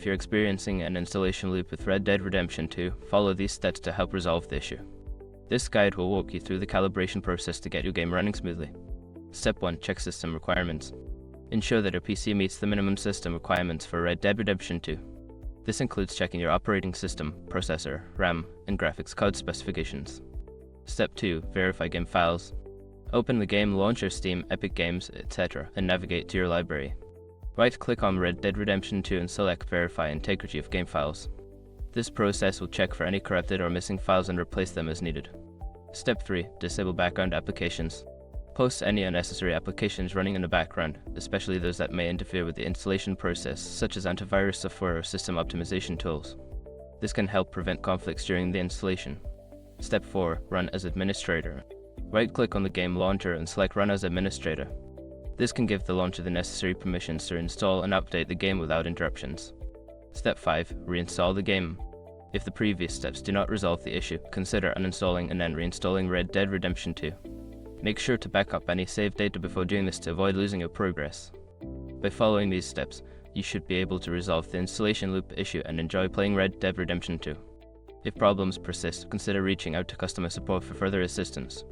you're experiencing an installation loop with Red Dead Redemption 2, follow these steps to help resolve the issue. This guide will walk you through the calibration process to get your game running smoothly. Step 1. Check system requirements. Ensure that your PC meets the minimum system requirements for Red Dead Redemption 2. This includes checking your operating system, processor, RAM, and graphics card specifications. Step 2. Verify game files. Open the game launcher, Steam, Epic Games, etc., and navigate to your library. Right-click on Red Dead Redemption 2 and select Verify Integrity of Game Files. This process will check for any corrupted or missing files and replace them as needed. Step 3. Disable background applications. Post any unnecessary applications running in the background, especially those that may interfere with the installation process, such as antivirus software or system optimization tools. This can help prevent conflicts during the installation. Step 4. Run as administrator. Right-click on the game launcher and select Run as Administrator. This can give the launcher the necessary permissions to install and update the game without interruptions. Step 5. Reinstall the game. If the previous steps do not resolve the issue, consider uninstalling and then reinstalling Red Dead Redemption 2. Make sure to back up any saved data before doing this to avoid losing your progress. By following these steps, you should be able to resolve the installation loop issue and enjoy playing Red Dead Redemption 2. If problems persist, consider reaching out to customer support for further assistance.